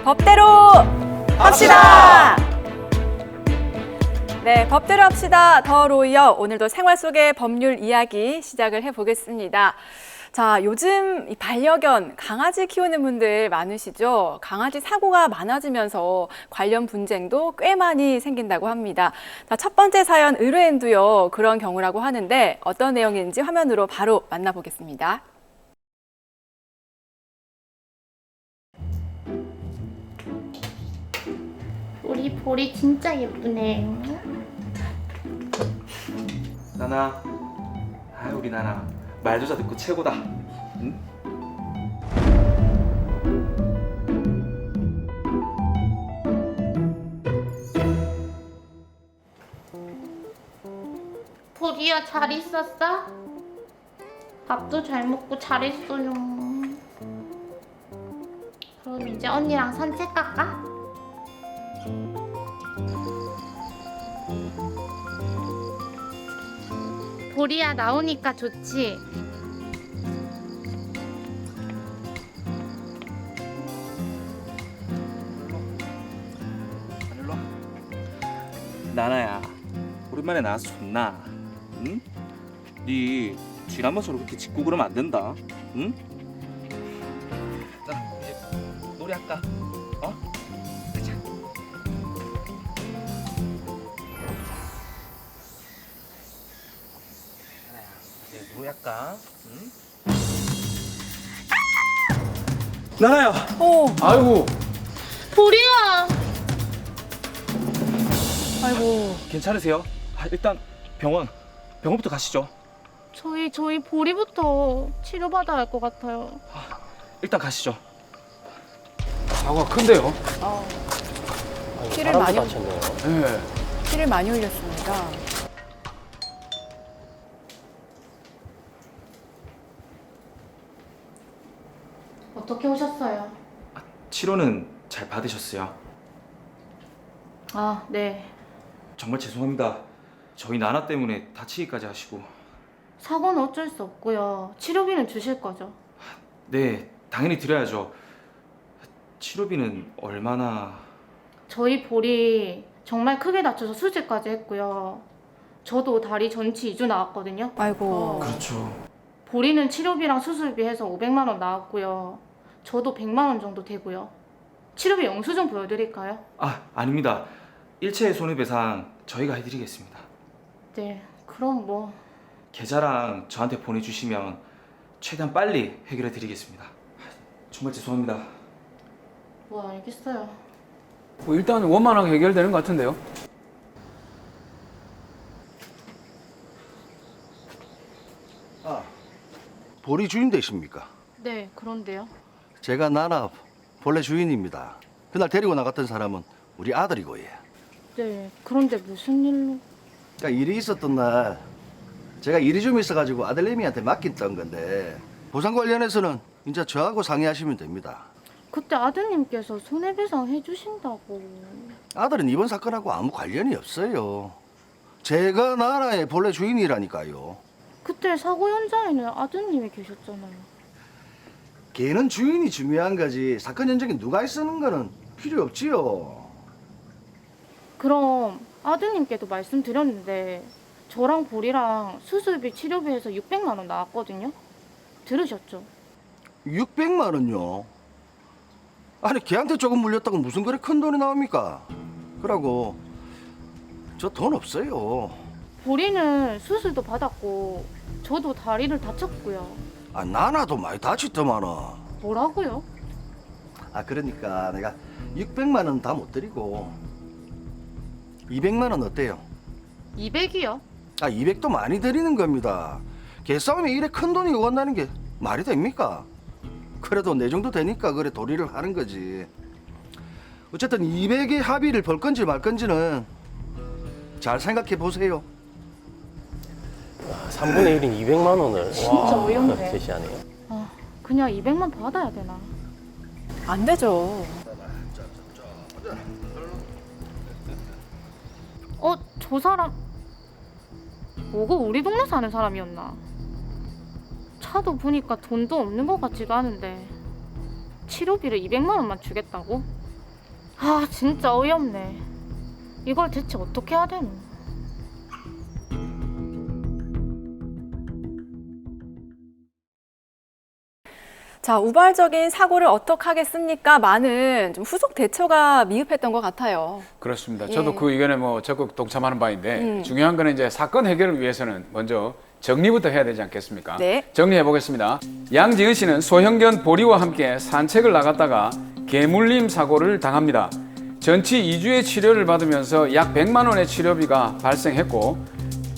법대로 합시다. 네, 법대로 합시다. 더 로이어. 오늘도 생활 속의 법률 이야기 시작을 해보겠습니다. 자, 요즘 이 반려견, 강아지 키우는 분들 많으시죠? 강아지 사고가 많아지면서 관련 분쟁도 꽤 많이 생긴다고 합니다. 자, 첫 번째 사연 의뢰인도요, 그런 경우라고 하는데 어떤 내용인지 화면으로 바로 만나보겠습니다. 우리 볼이 진짜 예쁘네. 나나, 우리 나나 말조차 듣고 최고다. 응? 볼이야, 잘 있었어? 밥도 잘 먹고 잘했어요. 그럼 이제 언니랑 산책 갈까? 볼이야, 나오니까 좋지? 일로 와. 나나야, 오랜만에 나와서 좋나? 응? 네 지난번처럼 그렇게 짖고 그러면 안 된다. 응? 자, 이제 놀이할까? 어? 가자. 나나야, 이제 놀이할까? 응? 나나야. 아이고. 볼이야! 아이고, 괜찮으세요? 일단 병원부터 가시죠. 저희 볼이부터 치료받아야 할 것 같아요. 일단 가시죠. 사고가 큰데요? 피를 사람도 많이 다쳤네요. 네. 피를 많이 흘렸습니다. 어떻게 오셨어요? 치료는 잘 받으셨어요? 아, 네. 정말 죄송합니다. 저희 나나 때문에 다치기까지 하시고. 사고는 어쩔 수 없고요. 치료비는 주실 거죠? 네, 당연히 드려야죠. 치료비는 얼마나... 저희 볼이 정말 크게 다쳐서 수술까지 했고요. 저도 다리 전치 2주 나왔거든요. 아이고. 그렇죠. 볼이는 치료비랑 수술비 해서 500만 원 나왔고요. 저도 100만 원 정도 되고요. 치료비 영수증 보여드릴까요? 아닙니다. 일체 손해배상 저희가 해드리겠습니다. 네, 그럼 뭐... 계좌랑 저한테 보내주시면 최대한 빨리 해결해드리겠습니다. 정말 죄송합니다. 뭐 알겠어요. 뭐 일단 원만하게 해결되는 것 같은데요? 볼이 주인 되십니까? 네, 그런데요. 제가 나나 본래 주인입니다. 그날 데리고 나갔던 사람은 우리 아들이고 예. 네, 그런데 무슨 일로... 그러니까 일이 있었던 날 제가 일이 좀 있어가지고 아들내미한테 맡겼던 건데 보상 관련해서는 이제 저하고 상의하시면 됩니다. 그때 아드님께서 손해배상 해주신다고... 아들은 이번 사건하고 아무 관련이 없어요. 제가 나라의 본래 주인이라니까요. 그때 사고 현장에는 아드님이 계셨잖아요. 걔는 주인이 중요한 거지 사건 현장에 누가 있었는 거는 필요 없지요. 그럼 아드님께도 말씀드렸는데 저랑 볼이랑 수술비 치료비 해서 600만 원 나왔거든요. 들으셨죠? 600만 원요? 아니 걔한테 조금 물렸다고 무슨 그래 큰 돈이 나옵니까? 그러고 저 돈 없어요. 볼이는 수술도 받았고 저도 다리를 다쳤고요. 나나도 많이 다쳤더만은. 뭐라고요? 그러니까 내가 600만 원 다 못 드리고 200만 원 어때요? 200이요? 200도 많이 드리는 겁니다. 개싸움에 이래 큰 돈이 오간다는 게 말이 됩니까? 그래도 내 정도 되니까 그래 도리를 하는 거지. 어쨌든 200의 합의를 볼 건지 말 건지는 잘 생각해 보세요. 3분의 1인 200만 원을 진짜 어이없네. 제시하네요. 그냥 200만 받아야 되나? 안 되죠. 저 사람 뭐고 우리 동네 사는 사람이었나? 차도 보니까 돈도 없는 것 같지도 않은데 치료비를 200만 원만 주겠다고? 아, 진짜 어이없네. 이걸 대체 어떻게 해야 되노? 자, 우발적인 사고를 어떻게 하겠습니까? 많은 좀 후속 대처가 미흡했던 것 같아요. 그렇습니다. 예. 저도 그 의견에 뭐 적극 동참하는 바인데 음. 중요한 거는 이제 사건 해결을 위해서는 먼저 정리부터 해야 되지 않겠습니까? 네. 정리해 보겠습니다. 양지은 씨는 소형견 보리와 함께 산책을 나갔다가 개물림 사고를 당합니다. 전치 2주의 치료를 받으면서 약 100만 원의 치료비가 발생했고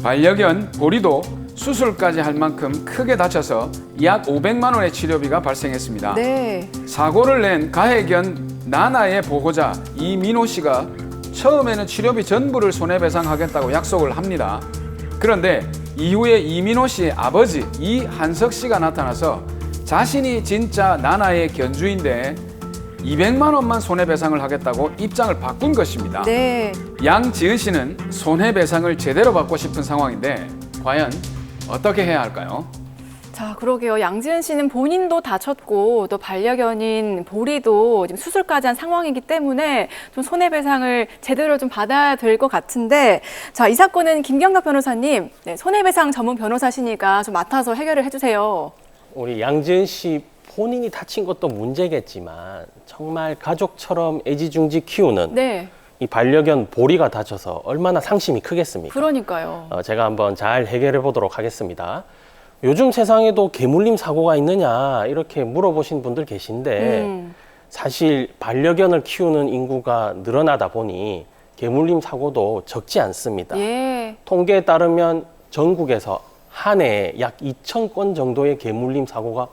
반려견 보리도 수술까지 할 만큼 크게 다쳐서 약 500만 원의 치료비가 발생했습니다. 네. 사고를 낸 가해견 나나의 보호자 이민호 씨가 처음에는 치료비 전부를 손해배상하겠다고 약속을 합니다. 그런데 이후에 이민호 씨의 아버지 이한석 씨가 나타나서 자신이 진짜 나나의 견주인데 200만 원만 손해배상을 하겠다고 입장을 바꾼 것입니다. 네. 양지은 씨는 손해배상을 제대로 받고 싶은 상황인데 과연 어떻게 해야 할까요? 자, 그러게요. 양지은 씨는 본인도 다쳤고 또 반려견인 보리도 지금 수술까지 한 상황이기 때문에 좀 손해배상을 제대로 좀 받아야 될 것 같은데, 자, 이 사건은 김경갑 변호사님, 네, 손해배상 전문 변호사시니까 좀 맡아서 해결을 해주세요. 우리 양지은 씨 본인이 다친 것도 문제겠지만 정말 가족처럼 애지중지 키우는 네, 이 반려견 보리가 다쳐서 얼마나 상심이 크겠습니까? 그러니까요. 제가 한번 잘 해결해 보도록 하겠습니다. 요즘 세상에도 개물림 사고가 있느냐 이렇게 물어보신 분들 계신데 사실 반려견을 키우는 인구가 늘어나다 보니 개물림 사고도 적지 않습니다. 예. 통계에 따르면 전국에서 한 해에 약 2,000건 정도의 개물림 사고가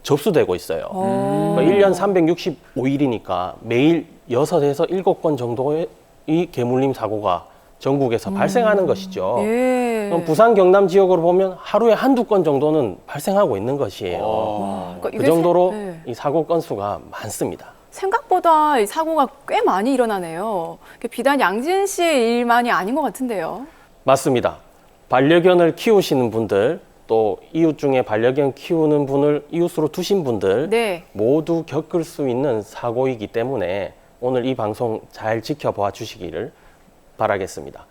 접수되고 있어요. 그러니까 1년 365일이니까 매일 6에서 7건 정도의 이 개물림 사고가 전국에서 발생하는 것이죠. 예. 그럼 부산 경남 지역으로 보면 하루에 한두 건 정도는 발생하고 있는 것이에요. 그러니까 그 이게 정도로 네. 이 사고 건수가 많습니다. 생각보다 이 사고가 꽤 많이 일어나네요. 비단 양지은 씨의 일만이 아닌 것 같은데요. 맞습니다. 반려견을 키우시는 분들 또 이웃 중에 반려견 키우는 분을 이웃으로 두신 분들 네. 모두 겪을 수 있는 사고이기 때문에 오늘 이 방송 잘 지켜봐 주시기를 바라겠습니다.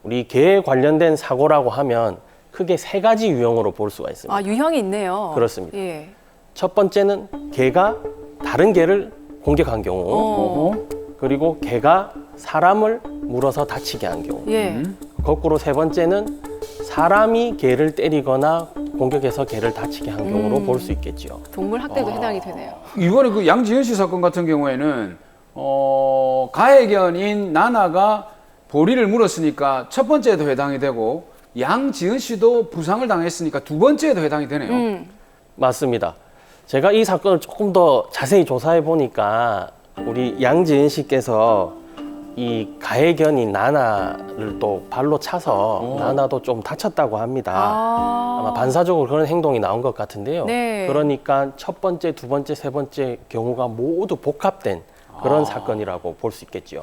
우리 개에 관련된 사고라고 하면 크게 3가지 유형으로 볼 수가 있습니다. 아, 유형이 있네요. 그렇습니다. 예. 첫 번째는 개가 다른 개를 공격한 경우, 어. 그리고 개가 사람을 물어서 다치게 한 경우, 예. 거꾸로 3번째는 사람이 개를 때리거나 공격해서 개를 다치게 한 경우로 볼 수 있겠죠. 동물 학대도 해당이 되네요. 이번에 그 양지은 씨 사건 같은 경우에는 가해견인 나나가 보리를 물었으니까 첫 번째에도 해당이 되고 양지은 씨도 부상을 당했으니까 두 번째에도 해당이 되네요. 맞습니다. 제가 이 사건을 조금 더 자세히 조사해 보니까 우리 양지은 씨께서 이 가해견인 나나를 또 발로 차서 나나도 좀 다쳤다고 합니다. 아마 반사적으로 그런 행동이 나온 것 같은데요. 네. 그러니까 첫 번째, 두 번째, 세 번째 경우가 모두 복합된 그런 사건이라고 볼 수 있겠죠.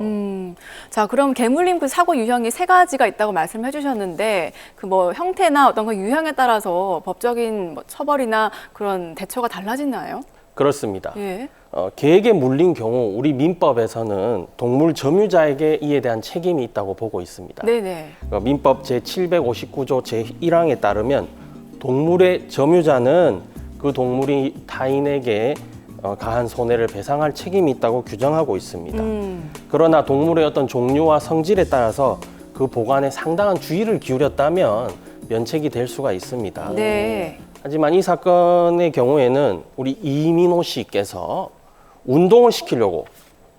자, 그럼 개물림 그 사고 유형이 3가지가 있다고 말씀해 주셨는데 그 뭐 형태나 어떤 그 유형에 따라서 법적인 뭐 처벌이나 그런 대처가 달라지나요? 그렇습니다. 예. 개에게 물린 경우 우리 민법에서는 동물 점유자에게 이에 대한 책임이 있다고 보고 있습니다. 네네. 민법 제759조 제1항에 따르면 동물의 점유자는 그 동물이 타인에게 가한 손해를 배상할 책임이 있다고 규정하고 있습니다. 그러나 동물의 어떤 종류와 성질에 따라서 그 보관에 상당한 주의를 기울였다면 면책이 될 수가 있습니다. 네. 하지만 이 사건의 경우에는 우리 이민호 씨께서 운동을 시키려고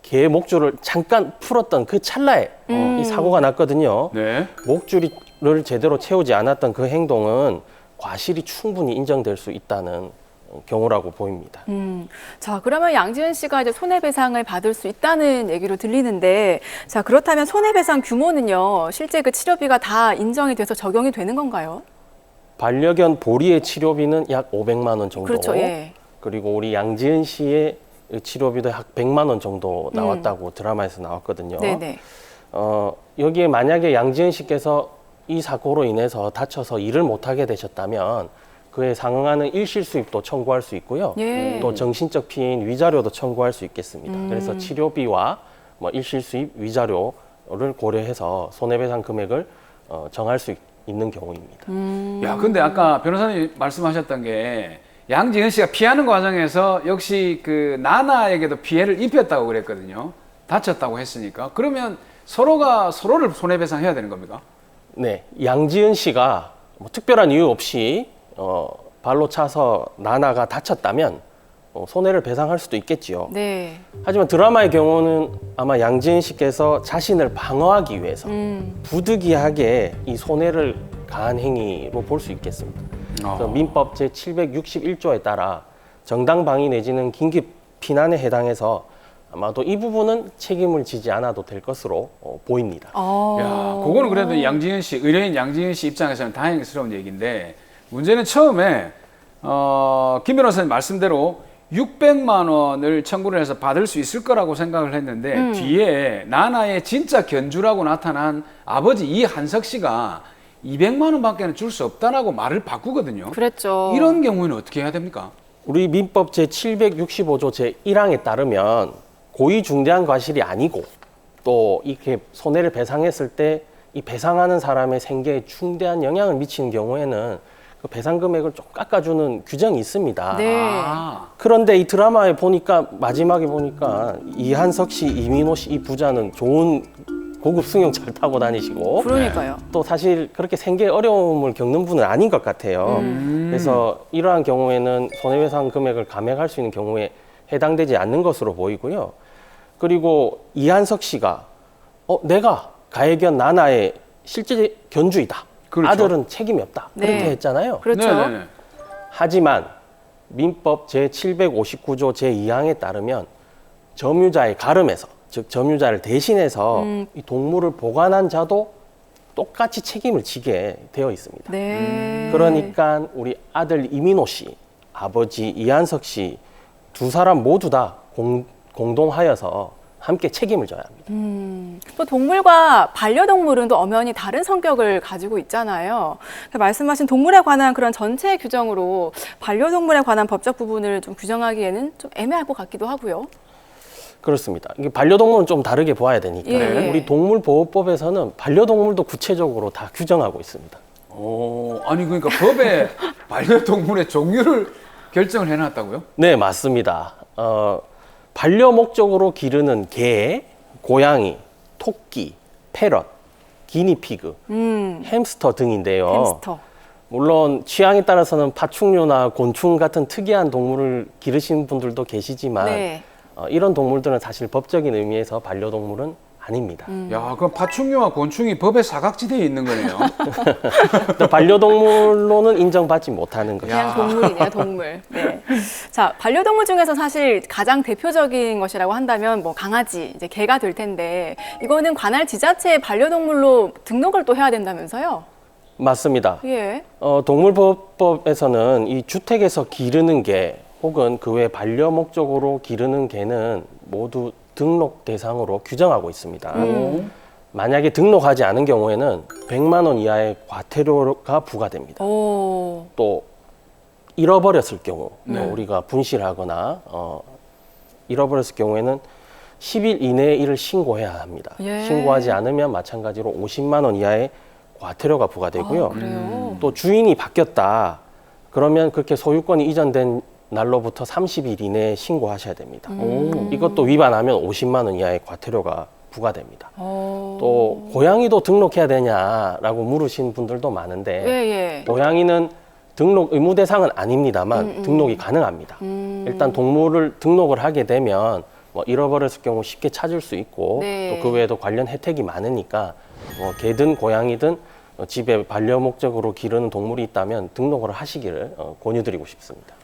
개의 목줄을 잠깐 풀었던 그 찰나에 이 사고가 났거든요. 네. 목줄을 제대로 채우지 않았던 그 행동은 과실이 충분히 인정될 수 있다는 경우라고 보입니다. 자, 그러면 양지은 씨가 이제 손해배상을 받을 수 있다는 얘기로 들리는데, 자, 그렇다면 손해배상 규모는요, 실제 그 치료비가 다 인정이 돼서 적용이 되는 건가요? 반려견 보리의 치료비는 약 500만 원 정도. 그렇죠, 예. 그리고 우리 양지은 씨의 치료비도 약 100만 원 정도 나왔다고 드라마에서 나왔거든요. 네네. 여기에 만약에 양지은 씨께서 이 사고로 인해서 다쳐서 일을 못하게 되셨다면 그에 상응하는 일실수입도 청구할 수 있고요. 예. 또 정신적 피해인 위자료도 청구할 수 있겠습니다. 그래서 치료비와 뭐 일실 수입 위자료를 고려해서 손해배상 금액을 정할 수 있는 경우입니다. 야, 근데 아까 변호사님 말씀하셨던 게 양지은 씨가 피하는 과정에서 역시 그 나나에게도 피해를 입혔다고 그랬거든요. 다쳤다고 했으니까. 그러면 서로가 서로를 손해배상해야 되는 겁니까? 네, 양지은 씨가 뭐 특별한 이유 없이 발로 차서 나나가 다쳤다면 손해를 배상할 수도 있겠지요. 네. 하지만 드라마의 경우는 아마 양지은 씨께서 자신을 방어하기 위해서 부득이하게 이 손해를 가한 행위로 볼 수 있겠습니다. 그래서 민법 제761조에 따라 정당방위 내지는 긴급 피난에 해당해서 아마도 이 부분은 책임을 지지 않아도 될 것으로 보입니다. 야, 그거는 그래도 양지은 씨, 의뢰인 양지은 씨 입장에서는 다행스러운 얘기인데 문제는 처음에 김 변호사님 말씀대로 600만 원을 청구를 해서 받을 수 있을 거라고 생각을 했는데 뒤에 나나의 진짜 견주라고 나타난 아버지 이한석 씨가 200만 원밖에는 줄 수 없다라고 말을 바꾸거든요. 그랬죠. 이런 경우에는 어떻게 해야 됩니까? 우리 민법 제765조 제1항에 따르면 고의 중대한 과실이 아니고 또 이렇게 손해를 배상했을 때 이 배상하는 사람의 생계에 중대한 영향을 미치는 경우에는 그 배상 금액을 좀 깎아주는 규정이 있습니다. 네. 그런데 이 드라마에 보니까 마지막에 보니까 이한석 씨, 이민호 씨 이 부자는 좋은 고급 승용 잘 타고 다니시고 그러니까요. 또 사실 그렇게 생계 어려움을 겪는 분은 아닌 것 같아요. 그래서 이러한 경우에는 손해배상 금액을 감액할 수 있는 경우에 해당되지 않는 것으로 보이고요. 그리고 이한석 씨가 내가 가해견 나나의 실제 견주이다. 그렇죠. 아들은 책임이 없다. 네. 그렇게 했잖아요. 그렇죠. 네네네. 하지만 민법 제759조 제2항에 따르면 점유자의 가름에서 즉 점유자를 대신해서 이 동물을 보관한 자도 똑같이 책임을 지게 되어 있습니다. 네. 그러니까 우리 아들 이민호 씨, 아버지 이한석 씨 두 사람 모두 다 공동하여서 함께 책임을 져야 합니다. 또 동물과 반려동물은 또 엄연히 다른 성격을 가지고 있잖아요. 말씀하신 동물에 관한 그런 전체 규정으로 반려동물에 관한 법적 부분을 좀 규정하기에는 좀 애매할 것 같기도 하고요. 그렇습니다. 이게 반려동물은 좀 다르게 보아야 되니까 예. 우리 동물보호법에서는 반려동물도 구체적으로 다 규정하고 있습니다. 아니 그러니까 법에 반려동물의 종류를 결정을 해놨다고요? 네, 맞습니다. 반려 목적으로 기르는 개, 고양이, 토끼, 패럿, 기니피그, 햄스터 등인데요. 햄스터. 물론 취향에 따라서는 파충류나 곤충 같은 특이한 동물을 기르시는 분들도 계시지만 네. 이런 동물들은 사실 법적인 의미에서 반려동물은 아닙니다. 야, 그럼 파충류와 곤충이 법의 사각지대에 있는 거네요. 반려동물로는 인정받지 못하는 거죠. 그냥 동물이네요, 동물. 네. 자, 반려동물 중에서 사실 가장 대표적인 것이라고 한다면 뭐 강아지, 이제 개가 될 텐데 이거는 관할 지자체의 반려동물로 등록을 또 해야 된다면서요? 맞습니다. 예. 동물보호법에서는 이 주택에서 기르는 개 혹은 그 외 반려 목적으로 기르는 개는 모두 등록 대상으로 규정하고 있습니다. 만약에 등록하지 않은 경우에는 100만 원 이하의 과태료가 부과됩니다. 오. 또 잃어버렸을 경우 우리가 분실하거나 잃어버렸을 경우에는 10일 이내에 이를 신고해야 합니다. 예. 신고하지 않으면 마찬가지로 50만 원 이하의 과태료가 부과되고요. 그래요? 또 주인이 바뀌었다. 그러면 그렇게 소유권이 이전된 날로부터 30일 이내에 신고하셔야 됩니다. 이것도 위반하면 50만 원 이하의 과태료가 부과됩니다. 또 고양이도 등록해야 되냐라고 물으신 분들도 많은데 예, 예. 고양이는 등록 의무 대상은 아닙니다만 등록이 가능합니다. 일단 동물을 등록을 하게 되면 뭐 잃어버렸을 경우 쉽게 찾을 수 있고 네. 또 그 외에도 관련 혜택이 많으니까 개든 고양이든 집에 반려 목적으로 기르는 동물이 있다면 등록을 하시기를 권유드리고 싶습니다.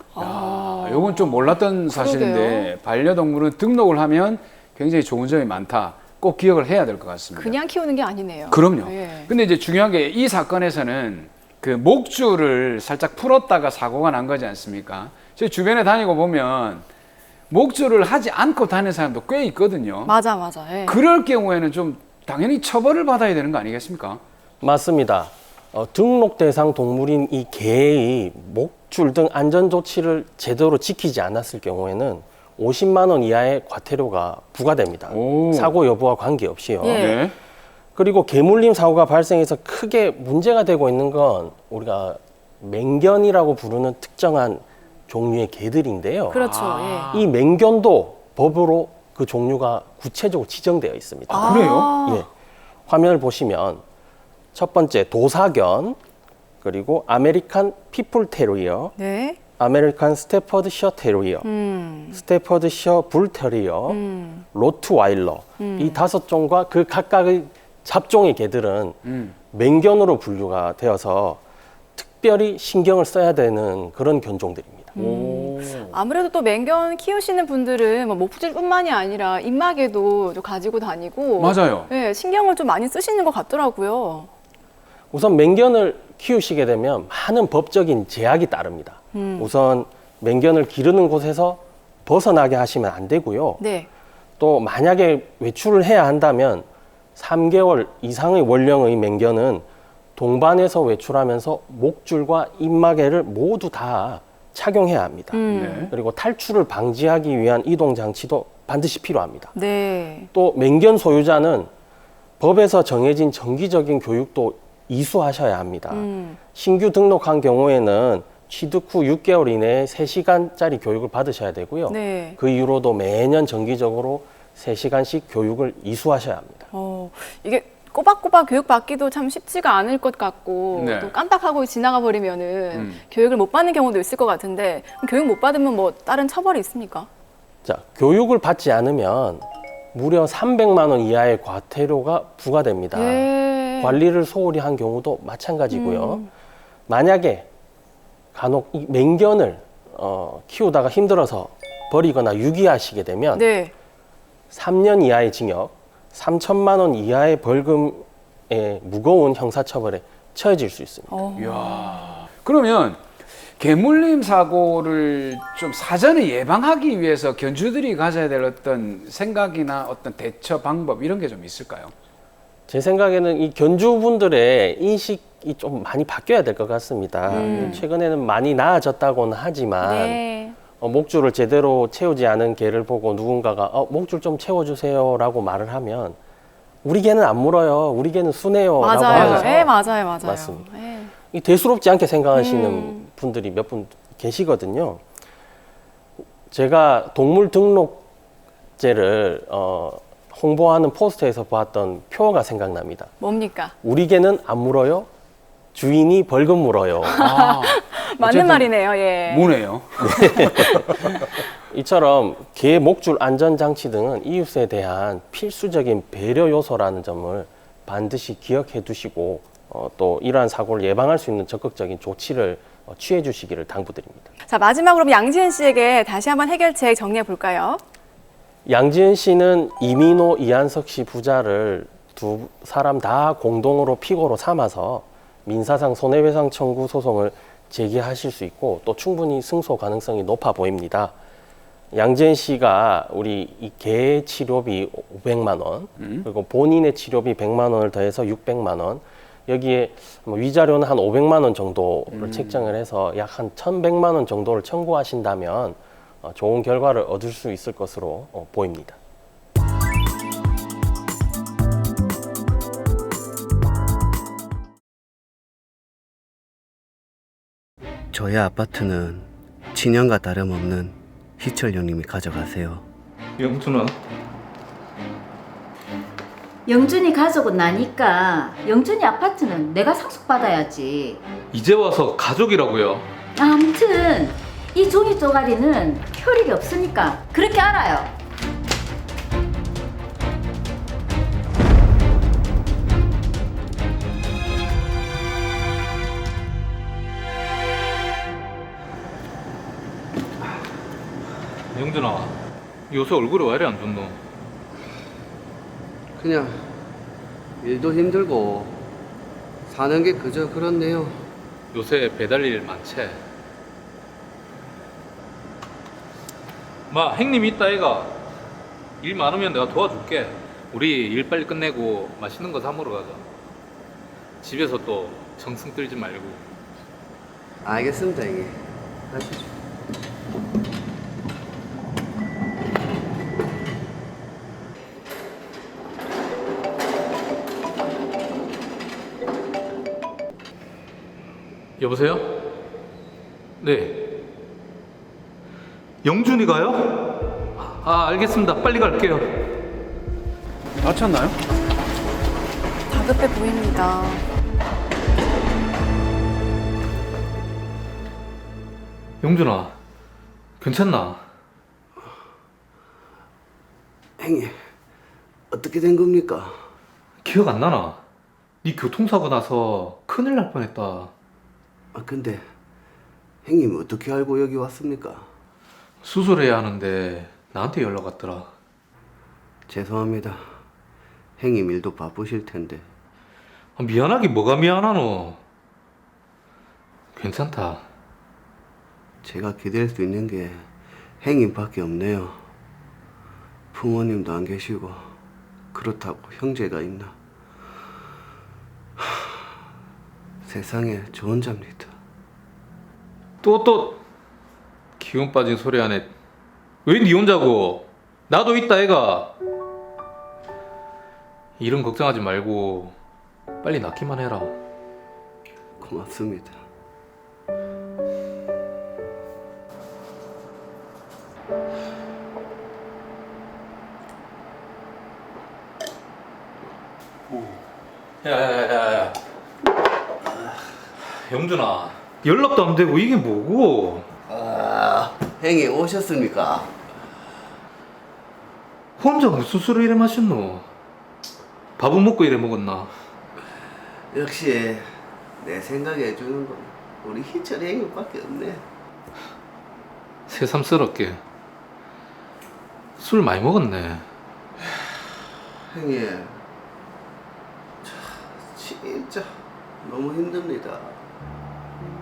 이건 좀 몰랐던 사실인데 그러게요. 반려동물은 등록을 하면 굉장히 좋은 점이 많다. 꼭 기억을 해야 될 것 같습니다. 그냥 키우는 게 아니네요. 그럼요. 예. 근데 이제 중요한 게 이 사건에서는 그 목줄을 살짝 풀었다가 사고가 난 거지 않습니까? 제 주변에 다니고 보면 목줄을 하지 않고 다니는 사람도 꽤 있거든요. 맞아. 예. 그럴 경우에는 좀 당연히 처벌을 받아야 되는 거 아니겠습니까? 맞습니다. 등록 대상 동물인 이 개의 목줄 등 안전 조치를 제대로 지키지 않았을 경우에는 50만 원 이하의 과태료가 부과됩니다. 오. 사고 여부와 관계없이요. 예. 네. 그리고 개물림 사고가 발생해서 크게 문제가 되고 있는 건 우리가 맹견이라고 부르는 특정한 종류의 개들인데요. 그렇죠. 예. 이 맹견도 법으로 그 종류가 구체적으로 지정되어 있습니다. 아, 그래요? 예. 화면을 보시면 첫 번째 도사견, 그리고 아메리칸 피플 테리어, 네. 아메리칸 스테퍼드셔 테리어, 스테퍼드셔 불 테리어, 로트와일러 이 5종과 그 각각의 잡종의 개들은 맹견으로 분류가 되어서 특별히 신경을 써야 되는 그런 견종들입니다. 오. 아무래도 또 맹견 키우시는 분들은 뭐 목줄뿐만이 아니라 입마개도 좀 가지고 다니고 맞아요. 예, 신경을 좀 많이 쓰시는 것 같더라고요. 우선 맹견을 키우시게 되면 많은 법적인 제약이 따릅니다. 우선 맹견을 기르는 곳에서 벗어나게 하시면 안 되고요. 네. 또 만약에 외출을 해야 한다면 3개월 이상의 원령의 맹견은 동반해서 외출하면서 목줄과 입마개를 모두 다 착용해야 합니다. 네. 그리고 탈출을 방지하기 위한 이동 장치도 반드시 필요합니다. 네. 또 맹견 소유자는 법에서 정해진 정기적인 교육도 이수하셔야 합니다. 신규 등록한 경우에는 취득 후 6개월 이내에 3시간짜리 교육을 받으셔야 되고요. 네. 그 이후로도 매년 정기적으로 3시간씩 교육을 이수하셔야 합니다. 이게 꼬박꼬박 교육 받기도 참 쉽지가 않을 것 같고 네. 또 깜빡하고 지나가 버리면은 교육을 못 받는 경우도 있을 것 같은데 그럼 교육 못 받으면 뭐 다른 처벌이 있습니까? 자, 교육을 받지 않으면 무려 300만 원 이하의 과태료가 부과됩니다. 예. 관리를 소홀히 한 경우도 마찬가지고요. 만약에 간혹 이 맹견을 키우다가 힘들어서 버리거나 유기하시게 되면 네. 3년 이하의 징역, 3천만 원 이하의 벌금의 무거운 형사처벌에 처해질 수 있습니다. 이야. 그러면 개물림 사고를 좀 사전에 예방하기 위해서 견주들이 가져야 될 어떤 생각이나 어떤 대처 방법 이런 게 좀 있을까요? 제 생각에는 이 견주분들의 인식이 좀 많이 바뀌어야 될 것 같습니다. 최근에는 많이 나아졌다고는 하지만 네. 목줄을 제대로 채우지 않은 개를 보고 누군가가 목줄 좀 채워주세요라고 말을 하면 우리 개는 안 물어요, 우리 개는 순해요라고 맞아요. 하죠. 네, 맞아요. 맞아요. 맞습니다. 예. 이 대수롭지 않게 생각하시는 분들이 몇 분 계시거든요. 제가 동물 등록제를 홍보하는 포스터에서 보았던 표어가 생각납니다. 뭡니까? 우리 개는 안 물어요, 주인이 벌금 물어요. 아, 맞는 어쨌든 말이네요. 예. 무네요. 이처럼 개 목줄 안전 장치 등은 이웃에 대한 필수적인 배려 요소라는 점을 반드시 기억해 두시고 또 이러한 사고를 예방할 수 있는 적극적인 조치를 취해 주시기를 당부드립니다. 자, 마지막으로 양지은 씨에게 다시 한번 해결책 정리해 볼까요? 양지은 씨는 이민호, 이한석 씨 부자를 두 사람 다 공동으로 피고로 삼아서 민사상 손해배상 청구 소송을 제기하실 수 있고 또 충분히 승소 가능성이 높아 보입니다. 양지은 씨가 우리 이 개 치료비 500만 원, 그리고 본인의 치료비 100만 원을 더해서 600만 원, 여기에 뭐 위자료는 한 500만 원 정도를 책정을 해서 약 한 1,100만 원 정도를 청구하신다면 좋은 결과를 얻을 수 있을 것으로 보입니다. 저의 아파트는 친형과 다름없는 희철 형님이 가져가세요. 영준아, 영준이 가족은 나니까 영준이 아파트는 내가 상속받아야지. 이제 와서 가족이라고요? 아무튼 이 종이 쪼가리는 효력이 없으니까 그렇게 알아요. 영준아, 요새 얼굴이 왜 이래 안 좋노? 그냥 일도 힘들고 사는 게 그저 그렇네요. 요새 배달일 많지? 마, 형님 있다 애가. 일 많으면 내가 도와줄게. 우리 일 빨리 끝내고 맛있는 거 사 먹으러 가자. 집에서 또 정승 들지 말고. 알겠습니다, 형님. 가시죠. 여보세요? 네. 영준이가요? 아, 알겠습니다. 빨리 갈게요. 다쳤나요? 다급해 보입니다. 영준아, 괜찮나? 형님, 어떻게 된 겁니까? 기억 안 나나? 네 교통사고 나서 큰일 날 뻔했다. 아, 근데 형님 어떻게 알고 여기 왔습니까? 수술해야 하는데 나한테 연락 왔더라. 죄송합니다. 형님 일도 바쁘실 텐데. 아, 미안하기 뭐가 미안하노? 괜찮다. 제가 기댈 수 있는 게 형님밖에 없네요. 부모님도 안 계시고 그렇다고 형제가 있나? 세상에 저 혼자입니다. 또 기운 빠진 소리 하네. 왜 니 혼자고? 나도 있다 애가. 일은 걱정하지 말고 빨리 낫기만 해라. 고맙습니다. 야야야야. 영준아, 연락도 안 되고 이게 뭐고? 아, 형님 오셨습니까? 혼자 무슨 술을 이래 마셨노? 밥은 먹고 이래 먹었나? 역시 내 생각에 해주는 건 우리 희철이 형님밖에 없네. 새삼스럽게 술 많이 먹었네. 형님, 진짜 너무 힘듭니다.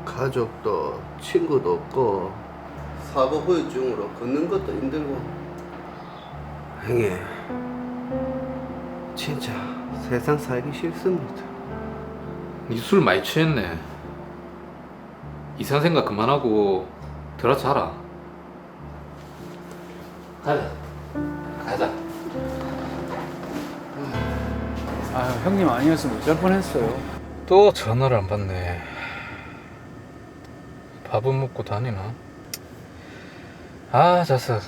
가족도 친구도 없고 사고 후유증으로 걷는 것도 힘들고. 형님, 진짜 세상 살기 싫습니다. 니 술 많이 취했네. 이상한 생각 그만하고 들어 자라. 가자. 아, 형님 아니었으면 어쩔 뻔했어요. 또 전화를 안 받네. 밥은 먹고 다니나? 아, 자석.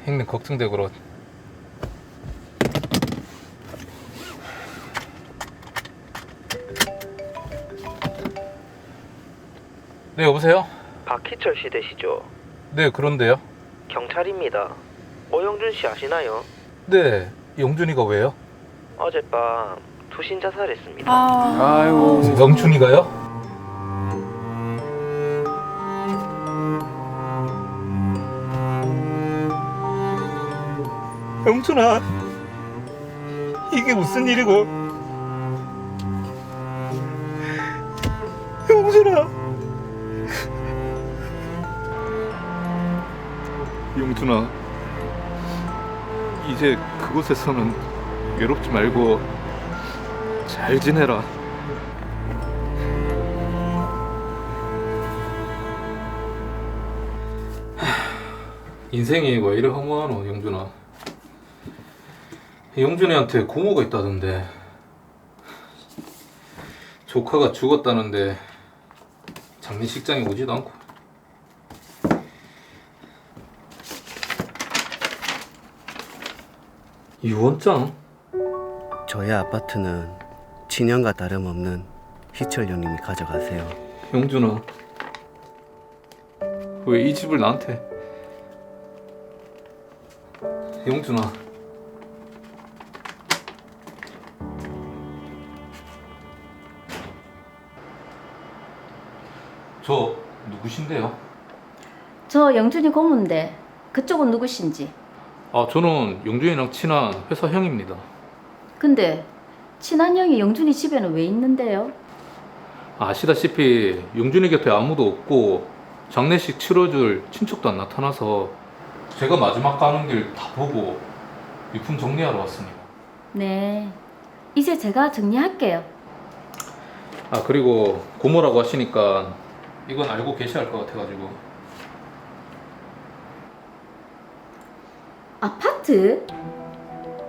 형님 걱정되고 그러. 네, 여보세요? 박희철 씨 되시죠? 네, 그런데요. 경찰입니다. 오영준 씨 아시나요? 네, 영준이가 왜요? 어젯밤 투신 자살했습니다. 아이고. 영준이가요? 영준아, 이게 무슨 일이고? 영준아. 영준아, 이제 그곳에서는 외롭지 말고 잘 지내라. 인생이 왜 이래 허무하노, 영준아. 영준이한테 고모가 있다던데. 조카가 죽었다는데 장례식장에 오지도 않고. 유언장? 저희 아파트는 친형과 다름없는 희철 형님이 가져가세요. 영준아, 왜 이 집을 나한테? 영준아, 저 누구신데요? 저 영준이 고모인데 그쪽은 누구신지. 아, 저는 영준이랑 친한 회사 형입니다. 근데 친한 형이 영준이 집에는 왜 있는데요? 아시다시피 영준이 곁에 아무도 없고 장례식 치러줄 친척도 안 나타나서 제가 마지막 가는 길 다 보고 유품 정리하러 왔습니다. 네, 이제 제가 정리할게요. 아, 그리고 고모라고 하시니까 이건 알고 계셔야 할 것 같아가지고. 아파트?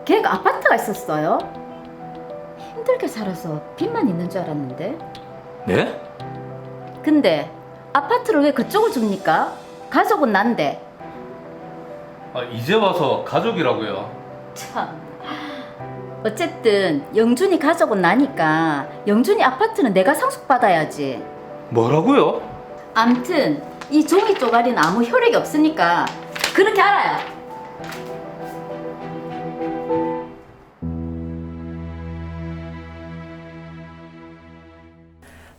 걔가 아파트가 있었어요? 힘들게 살아서 빚만 있는 줄 알았는데. 네? 근데 아파트를 왜 그쪽을 줍니까? 가족은 난데. 이제 와서 가족이라고요? 참. 어쨌든 영준이 가족은 나니까 영준이 아파트는 내가 상속받아야지. 뭐라고요? 암튼 이 종이 쪼가리는 아무 효력이 없으니까 그렇게 알아요.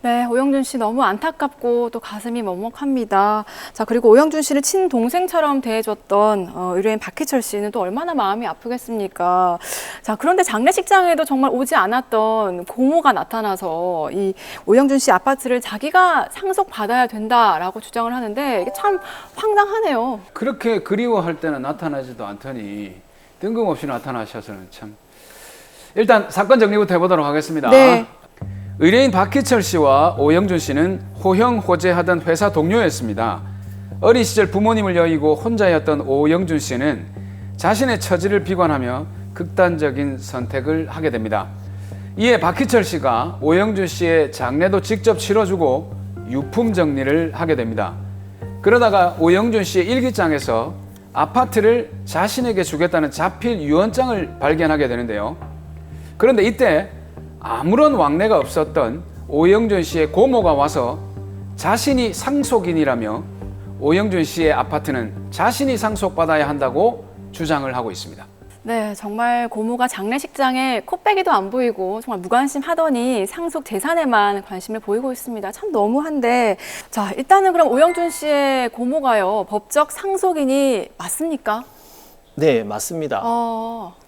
네, 오영준 씨 너무 안타깝고 또 가슴이 먹먹합니다. 자, 그리고 오영준 씨를 친동생처럼 대해줬던 의뢰인 박희철 씨는 또 얼마나 마음이 아프겠습니까? 자, 그런데 장례식장에도 정말 오지 않았던 고모가 나타나서 이 오영준 씨 아파트를 자기가 상속받아야 된다라고 주장을 하는데 이게 참 황당하네요. 그렇게 그리워할 때는 나타나지도 않더니 뜬금없이 나타나셔서는 참. 일단 사건 정리부터 해보도록 하겠습니다. 네. 의뢰인 박희철 씨와 오영준 씨는 호형호재하던 회사 동료였습니다. 어린 시절 부모님을 여의고 혼자였던 오영준 씨는 자신의 처지를 비관하며 극단적인 선택을 하게 됩니다. 이에 박희철 씨가 오영준 씨의 장례도 직접 치러주고 유품 정리를 하게 됩니다. 그러다가 오영준 씨의 일기장에서 아파트를 자신에게 주겠다는 자필 유언장을 발견하게 되는데요. 그런데 이때 아무런 왕래가 없었던 오영준 씨의 고모가 와서 자신이 상속인이라며 오영준 씨의 아파트는 자신이 상속받아야 한다고 주장을 하고 있습니다. 네, 정말 고모가 장례식장에 코빼기도 안 보이고 정말 무관심하더니 상속 재산에만 관심을 보이고 있습니다. 참 너무한데, 자, 일단은 그럼 오영준 씨의 고모가요, 법적 상속인이 맞습니까? 네, 맞습니다.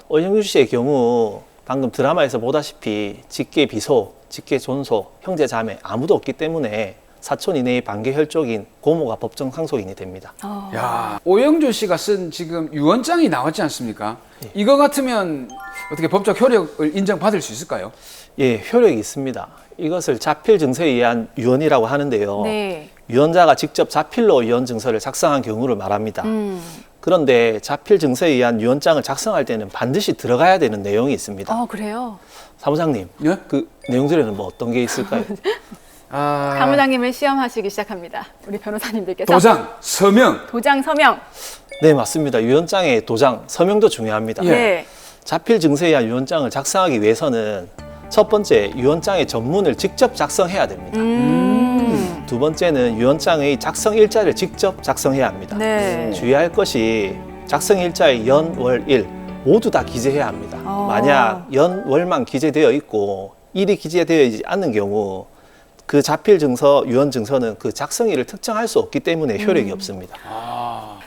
오영준 씨의 경우 방금 드라마에서 보다시피 직계 비소, 직계 존소, 형제 자매 아무도 없기 때문에 사촌 이내의 반계 혈족인 고모가 법정 상속인이 됩니다. 야, 오영준 씨가 쓴 지금 유언장이 나왔지 않습니까? 예. 이거 같으면 어떻게 법적 효력을 인정받을 수 있을까요? 예, 효력이 있습니다. 이것을 자필 증서에 의한 유언이라고 하는데요. 네. 유언자가 직접 자필로 유언 증서를 작성한 경우를 말합니다. 그런데 자필 증서에 의한 유언장을 작성할 때는 반드시 들어가야 되는 내용이 있습니다. 그래요? 사무장님, 예? 그 내용들에는 뭐 어떤 게 있을까요? 사무장님을 시험하시기 시작합니다. 우리 변호사님들께서. 도장, 서명. 도장, 서명. 네, 맞습니다. 유언장의 도장, 서명도 중요합니다. 네. 자필 증서에 의한 유언장을 작성하기 위해서는 첫 번째, 유언장의 전문을 직접 작성해야 됩니다. 두 번째는 유언장의 작성 일자를 직접 작성해야 합니다. 네. 주의할 것이 작성 일자의 연, 월, 일 모두 다 기재해야 합니다. 만약 연, 월만 기재되어 있고 일이 기재되어 있지 않는 경우 그 자필 증서, 유언 증서는 그 작성일을 특정할 수 없기 때문에 효력이 없습니다.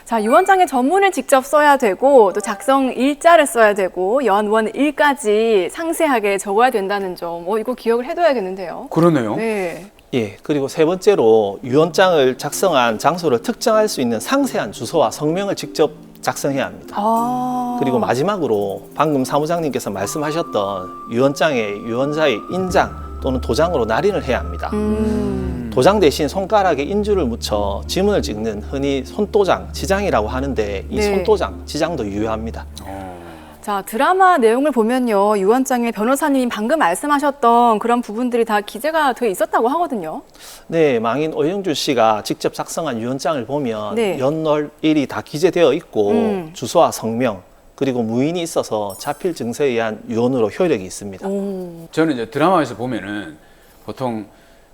자, 유언장의 전문을 직접 써야 되고 또 작성 일자를 써야 되고 연, 원, 일까지 상세하게 적어야 된다는 점. 이거 기억을 해둬야겠는데요. 그러네요. 네. 예, 그리고 세 번째로 유언장을 작성한 장소를 특정할 수 있는 상세한 주소와 성명을 직접 작성해야 합니다. 그리고 마지막으로 방금 사무장님께서 말씀하셨던 유언장의 유언자의 인장 또는 도장으로 날인을 해야 합니다. 도장 대신 손가락에 인주를 묻혀 지문을 찍는 흔히 손도장, 지장이라고 하는데 이 네. 손도장, 지장도 유효합니다. 자, 드라마 내용을 보면요, 유언장에 변호사님이 방금 말씀하셨던 그런 부분들이 다 기재가 돼 있었다고 하거든요. 네, 망인 오영준 씨가 직접 작성한 유언장을 보면 네. 연, 월, 일이 다 기재되어 있고 주소와 성명 그리고 무인이 있어서 자필 증서에 의한 유언으로 효력이 있습니다. 저는 이제 드라마에서 보면은 보통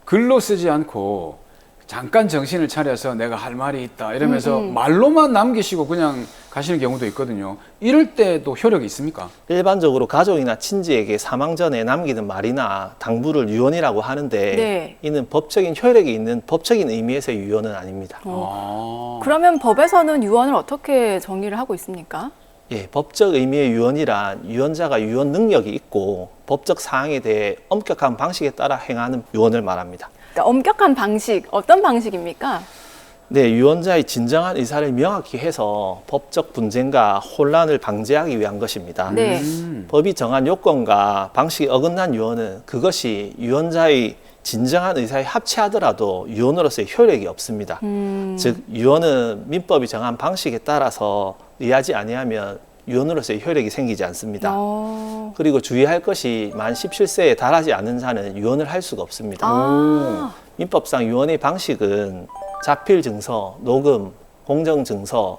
글로 쓰지 않고 잠깐 정신을 차려서 내가 할 말이 있다 이러면서 말로만 남기시고 그냥 가시는 경우도 있거든요. 이럴 때도 효력이 있습니까? 일반적으로 가족이나 친지에게 사망 전에 남기는 말이나 당부를 유언이라고 하는데 네. 이는 법적인 효력이 있는 법적인 의미에서의 유언은 아닙니다. 그러면 법에서는 유언을 어떻게 정의를 하고 있습니까? 예, 법적 의미의 유언이란 유언자가 유언 능력이 있고 법적 사항에 대해 엄격한 방식에 따라 행하는 유언을 말합니다. 그러니까 엄격한 방식, 어떤 방식입니까? 네, 유언자의 진정한 의사를 명확히 해서 법적 분쟁과 혼란을 방지하기 위한 것입니다. 네. 법이 정한 요건과 방식이 어긋난 유언은 그것이 유언자의 진정한 의사에 합치하더라도 유언으로서의 효력이 없습니다. 즉 유언은 민법이 정한 방식에 따라서 의하지 아니하면 유언으로서의 효력이 생기지 않습니다. 그리고 주의할 것이 만 17세에 달하지 않은 자는 유언을 할 수가 없습니다. 민법상 유언의 방식은 자필 증서, 녹음, 공정 증서,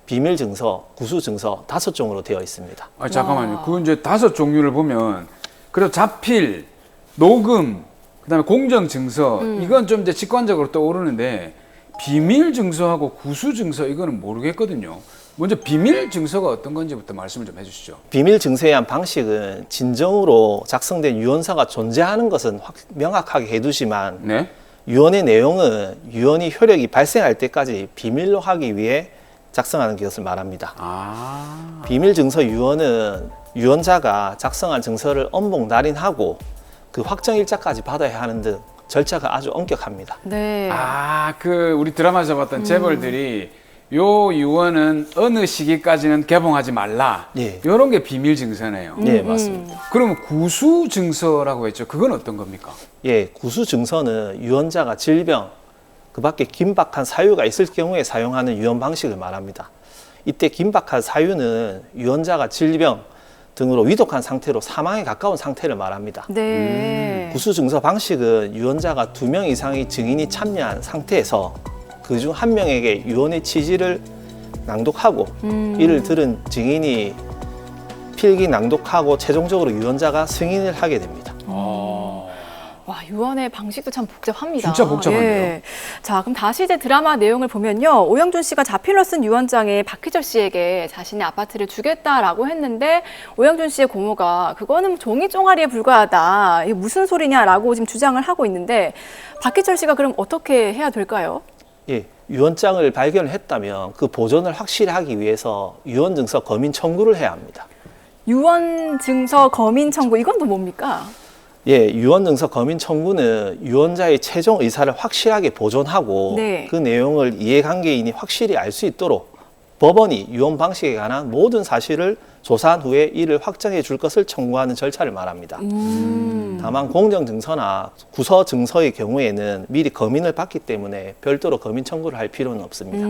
비밀 증서, 구수 증서 5종으로 되어 있습니다. 아, 잠깐만요. 그 이제 5종류를 보면 그래도 자필, 녹음, 그다음에 공정 증서 이건 좀 이제 직관적으로 떠오르는데 비밀 증서하고 구수 증서 이거는 모르겠거든요. 먼저 비밀 증서가 어떤 건지부터 말씀을 좀 해주시죠. 비밀 증서에 의한 방식은 진정으로 작성된 유언서가 존재하는 것은 명확하게 해두지만 네. 유언의 내용은 유언이 효력이 발생할 때까지 비밀로 하기 위해 작성하는 것을 말합니다. 아. 비밀 증서 유언은 유언자가 작성한 증서를 엄복 날인하고 그 확정 일자까지 받아야 하는 등 절차가 아주 엄격합니다. 네. 아, 그 우리 드라마에서 봤던 재벌들이 요 유언은 어느 시기까지는 개봉하지 말라. 예. 이런 게 비밀 증서네요. 예, 맞습니다. 그러면 구수 증서라고 했죠. 그건 어떤 겁니까? 예, 구수 증서는 유언자가 질병, 그 밖에 긴박한 사유가 있을 경우에 사용하는 유언 방식을 말합니다. 이때 긴박한 사유는 유언자가 질병 등으로 위독한 상태로 사망에 가까운 상태를 말합니다. 네. 구수 증서 방식은 유언자가 2명 이상의 증인이 참여한 상태에서 그중 한 명에게 유언의 취지를 낭독하고 이를 들은 증인이 필기 낭독하고 최종적으로 유언자가 승인을 하게 됩니다. 와, 유언의 방식도 참 복잡합니다. 진짜 복잡하네요. 예. 자, 그럼 다시 이제 드라마 내용을 보면요. 오영준 씨가 자필로 쓴 유언장에 박희철 씨에게 자신의 아파트를 주겠다라고 했는데 오영준 씨의 고모가 그거는 종이 쪼가리에 불과하다. 이게 무슨 소리냐라고 지금 주장을 하고 있는데 박희철 씨가 그럼 어떻게 해야 될까요? 예, 유언장을 발견했다면 그 보존을 확실히 하기 위해서 유언증서 검인 청구를 해야 합니다. 유언 증서 검인 청구 이건 또 뭡니까? 예, 유언증서 검인 청구는 유언자의 최종 의사를 확실하게 보존하고 네. 그 내용을 이해관계인이 확실히 알 수 있도록 법원이 유언 방식에 관한 모든 사실을 조사한 후에 이를 확정해 줄 것을 청구하는 절차를 말합니다. 다만 공정증서나 구서증서의 경우에는 미리 검인을 받기 때문에 별도로 검인 청구를 할 필요는 없습니다.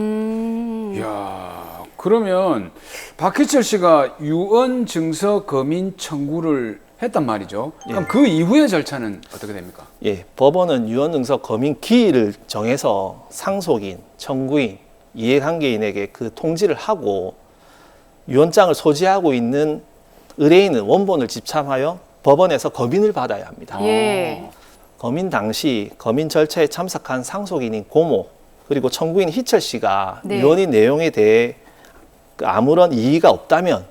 이야, 그러면 박희철 씨가 유언 증서 검인 청구를 했단 말이죠. 그럼 예. 그 이후의 절차는 어떻게 됩니까? 예, 법원은 유언증서 검인 기일을 정해서 상속인, 청구인, 이해관계인에게 그 통지를 하고 유언장을 소지하고 있는 의뢰인은 원본을 집참하여 법원에서 검인을 받아야 합니다. 예. 검인 당시 검인 절차에 참석한 상속인인 고모 그리고 청구인 희철 씨가 네. 유언의 내용에 대해 아무런 이의가 없다면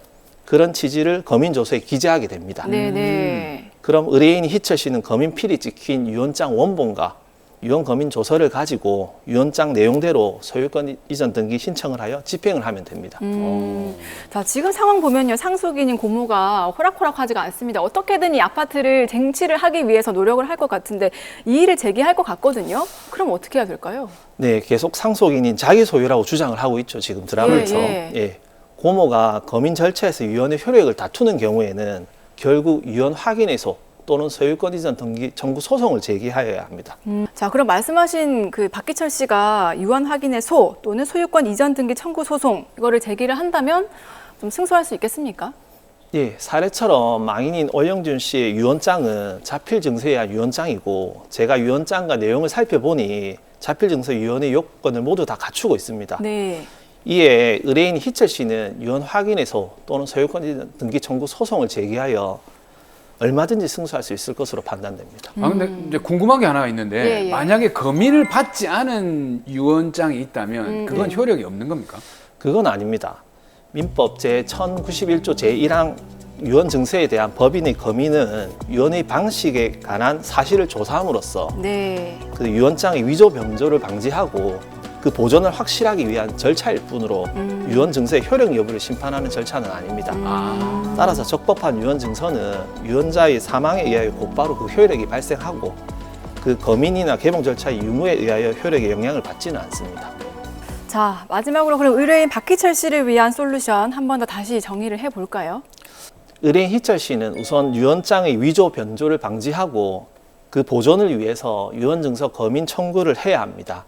그런 취지를 검인조서에 기재하게 됩니다. 네네. 그럼 의뢰인 희철 씨는 검인필이 찍힌 유언장 원본과 유언 검인 조서를 가지고 유언장 내용대로 소유권 이전 등기 신청을 하여 집행을 하면 됩니다. 자, 지금 상황 보면요. 상속인인 고모가 호락호락하지가 않습니다. 어떻게든 이 아파트를 쟁취를 하기 위해서 노력을 할 것 같은데 이의를 제기할 것 같거든요. 그럼 어떻게 해야 될까요? 네, 계속 상속인인 자기 소유라고 주장을 하고 있죠. 지금 드라마에서. 예. 예. 고모가 검인 절차에서 유언의 효력을 다투는 경우에는 결국 유언 확인에서 또는 소유권 이전 등기 청구 소송을 제기하여야 합니다. 자, 그럼 말씀하신 그 박기철 씨가 유언 확인의 소 또는 소유권 이전 등기 청구 소송 이거를 제기를 한다면 좀 승소할 수 있겠습니까? 예, 사례처럼 망인인 오영준 씨의 유언장은 자필 증서에 의한 유언장이고 제가 유언장과 내용을 살펴보니 자필 증서 유언의 요건을 모두 다 갖추고 있습니다. 네. 이에 의뢰인 희철 씨는 유언 확인에서 또는 소유권 이전 등기 청구 소송을 제기하여 얼마든지 승소할 수 있을 것으로 판단됩니다. 아, 근데 이제 궁금한 게 하나 있는데 예. 만약에 검인을 받지 않은 유언장이 있다면 그건 효력이 없는 겁니까? 그건 아닙니다. 민법 제1091조 제1항 유언 증서에 대한 법인의 검인은 유언의 방식에 관한 사실을 조사함으로써 네. 그 유언장의 위조 변조를 방지하고 그 보존을 확실하기 위한 절차일 뿐으로 유언 증서의 효력 여부를 심판하는 절차는 아닙니다. 따라서 적법한 유언 증서는 유언자의 사망에 의하여 곧바로 그 효력이 발생하고 그 검인이나 개봉 절차의 유무에 의하여 효력에 영향을 받지는 않습니다. 자, 마지막으로 그럼 의뢰인 박희철 씨를 위한 솔루션 한 번 더 다시 정리를 해볼까요? 의뢰인 희철 씨는 우선 유언장의 위조 변조를 방지하고 그 보존을 위해서 유언증서 검인 청구를 해야 합니다.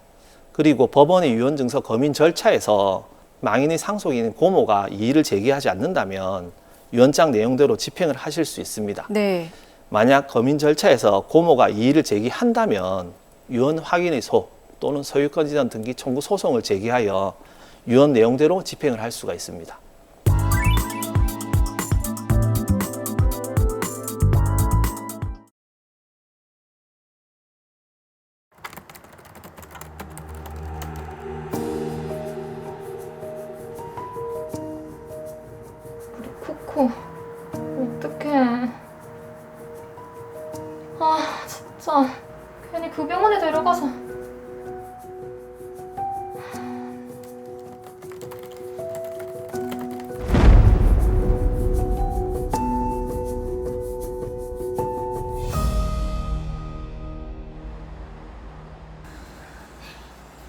그리고 법원의 유언증서 검인 절차에서 망인의 상속인인 고모가 이의를 제기하지 않는다면 유언장 내용대로 집행을 하실 수 있습니다. 네. 만약 검인 절차에서 고모가 이의를 제기한다면 유언 확인의소 또는 소유권 이전 등기 청구 소송을 제기하여 유언 내용대로 집행을 할 수가 있습니다. 코코, 어떡해. 아, 진짜. 괜히 그 병원에 데려가서.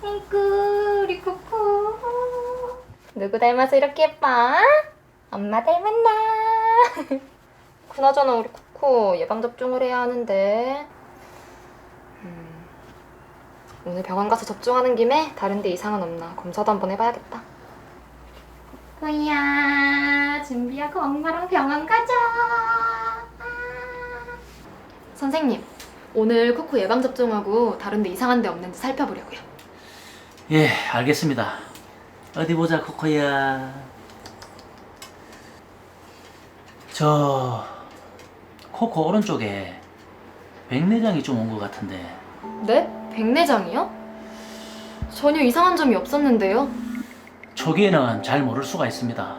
아이고, 우리 코코. 누구 닮아서 이렇게 예뻐? 엄마 닮았나? 그나저나 우리 코코 예방접종을 해야 하는데 오늘 병원 가서 접종하는 김에 다른 데 이상은 없나 검사도 한번 해봐야겠다. 코코야, 준비하고 엄마랑 병원 가자. 선생님, 오늘 코코 예방접종하고 다른 데 이상한 데 없는지 살펴보려고요. 예, 알겠습니다. 어디 보자, 코코야. 저 코코 오른쪽에 백내장이 좀 온 것 같은데. 네? 백내장이요? 전혀 이상한 점이 없었는데요. 초기에는 잘 모를 수가 있습니다.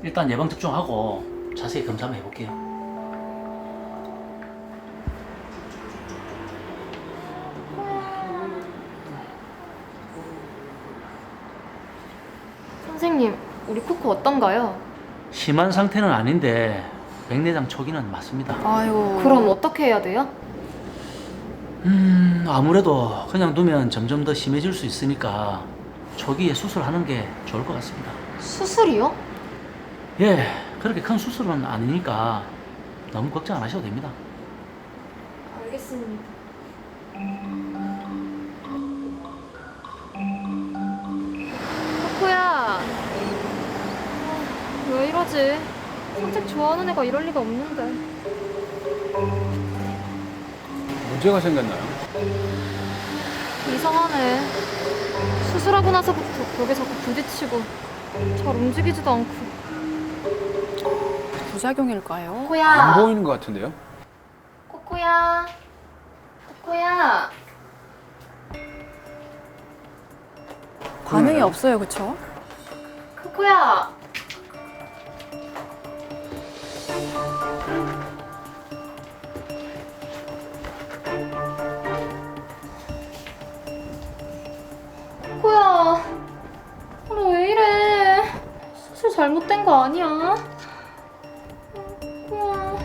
일단 예방접종하고 자세히 검사 한번 해볼게요. 선생님, 우리 코코 어떤가요? 심한 상태는 아닌데 백내장 초기는 맞습니다. 아이고. 그럼 어떻게 해야 돼요? 아무래도 그냥 두면 점점 더 심해질 수 있으니까 초기에 수술하는 게 좋을 것 같습니다. 수술이요? 예, 그렇게 큰 수술은 아니니까 너무 걱정 안 하셔도 됩니다. 알겠습니다. 코코야, 왜 이러지? 산책 좋아하는 애가 이럴 리가 없는데. 문제가 생겼나요? 이상하네. 수술하고 나서부터 벽에 자꾸 부딪히고 잘 움직이지도 않고. 부작용일까요? 안 코코야, 보이는 것 같은데요? 코코야, 코코야. 반응이 없어요, 그쵸? 코코야. 코코야, 너 왜 이래? 수술 잘못된 거 아니야? 코코야.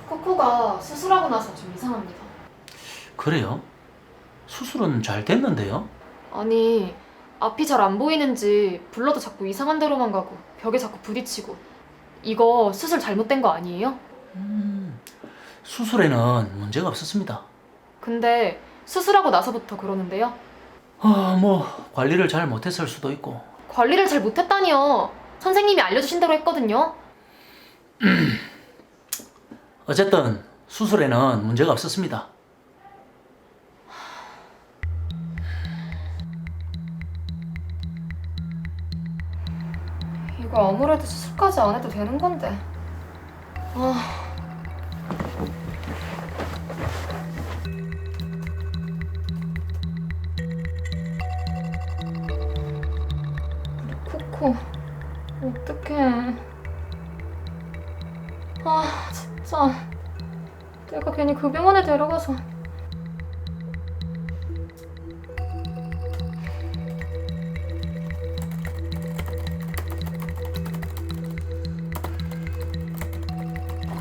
코코가 수술하고 나서 좀 이상합니다. 그래요? 수술은 잘 됐는데요? 아니, 앞이 잘 안 보이는지 불러도 자꾸 이상한 데로만 가고 벽에 자꾸 부딪히고. 이거 수술 잘못된 거 아니에요? 수술에는 문제가 없었습니다. 근데 수술하고 나서부터 그러는데요? 뭐 관리를 잘 못했을 수도 있고. 관리를 잘 못했다니요. 선생님이 알려주신 대로 했거든요. 어쨌든 수술에는 문제가 없었습니다. 이거 아무래도 수술까지 안 해도 되는 건데. 아... 코코, 어떡해. 아, 진짜. 내가 괜히 그 병원에 데려가서.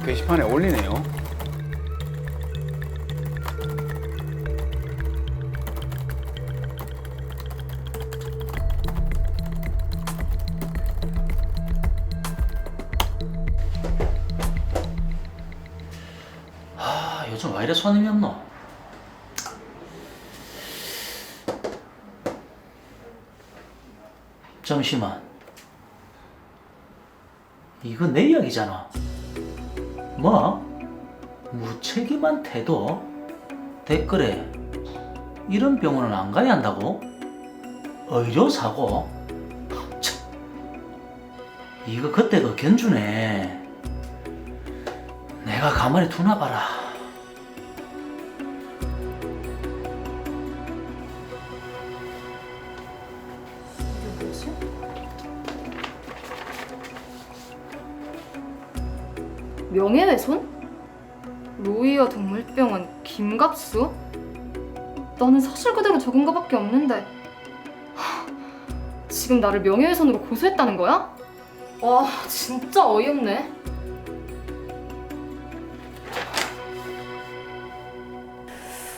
게시판에 올리네요. 요즘 왜 이래 손님이 없노? 잠시만. 이거 내 이야기잖아. 뭐? 무책임한 태도? 댓글에 이런 병원은 안 가야 한다고? 의료사고? 참, 이거 그때도 견주네. 내가 가만히 두나 봐라. 이게 뭐지? 명예훼손? 로이어 동물병원 김갑수? 나는 사실 그대로 적은 거밖에 없는데 지금 나를 명예훼손으로 고소했다는 거야? 와 진짜 어이없네.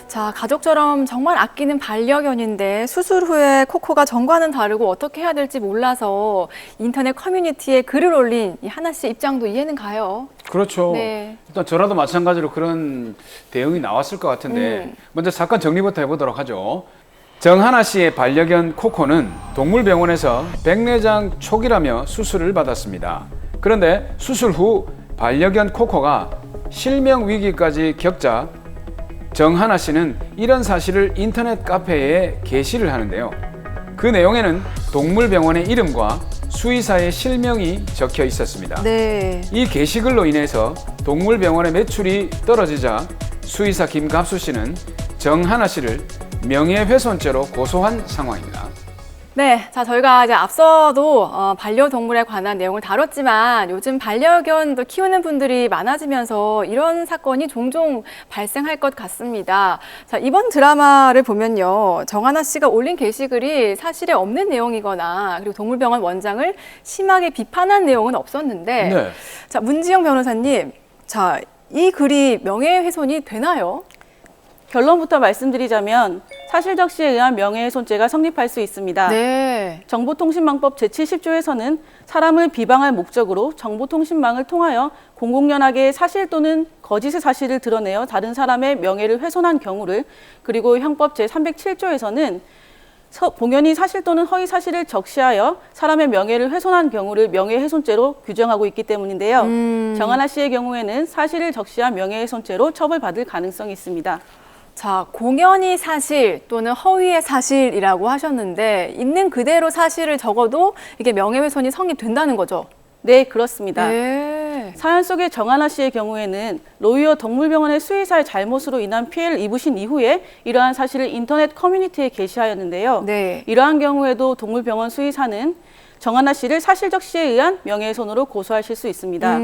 자, 가족처럼 정말 아끼는 반려견인데 수술 후에 코코가 전과는 다르고 어떻게 해야 될지 몰라서 인터넷 커뮤니티에 글을 올린 이 하나 씨 입장도 이해는 가요. 그렇죠. 네. 일단 저라도 마찬가지로 그런 대응이 나왔을 것 같은데 먼저 사건 정리부터 해보도록 하죠. 정하나 씨의 반려견 코코는 동물병원에서 백내장 초기라며 수술을 받았습니다. 그런데 수술 후 반려견 코코가 실명 위기까지 겪자 정하나 씨는 이런 사실을 인터넷 카페에 게시를 하는데요. 그 내용에는 동물병원의 이름과 수의사의 실명이 적혀 있었습니다. 네. 이 게시글로 인해서 동물병원의 매출이 떨어지자 수의사 김갑수 씨는 정하나 씨를 명예훼손죄로 고소한 상황입니다. 네, 자 저희가 이제 앞서도 반려동물에 관한 내용을 다뤘지만 요즘 반려견도 키우는 분들이 많아지면서 이런 사건이 종종 발생할 것 같습니다. 자 이번 드라마를 보면요, 정하나 씨가 올린 게시글이 사실에 없는 내용이거나 그리고 동물병원 원장을 심하게 비판한 내용은 없었는데, 네. 자 문지영 변호사님, 자 이 글이 명예훼손이 되나요? 결론부터 말씀드리자면 사실적시에 의한 명예훼손죄가 성립할 수 있습니다. 네. 정보통신망법 제70조에서는 사람을 비방할 목적으로 정보통신망을 통하여 공공연하게 사실 또는 거짓의 사실을 드러내어 다른 사람의 명예를 훼손한 경우를, 그리고 형법 제307조에서는 공연히 사실 또는 허위 사실을 적시하여 사람의 명예를 훼손한 경우를 명예훼손죄로 규정하고 있기 때문인데요. 정하나 씨의 경우에는 사실을 적시한 명예훼손죄로 처벌받을 가능성이 있습니다. 자, 공연히 사실 또는 허위의 사실이라고 하셨는데 있는 그대로 사실을 적어도 이게 명예훼손이 성립된다는 거죠? 네, 그렇습니다. 네. 사연 속의 정하나 씨의 경우에는 로이어 동물병원의 수의사의 잘못으로 인한 피해를 입으신 이후에 이러한 사실을 인터넷 커뮤니티에 게시하였는데요. 네. 이러한 경우에도 동물병원 수의사는 정하나 씨를 사실적시에 의한 명예훼손으로 고소하실 수 있습니다.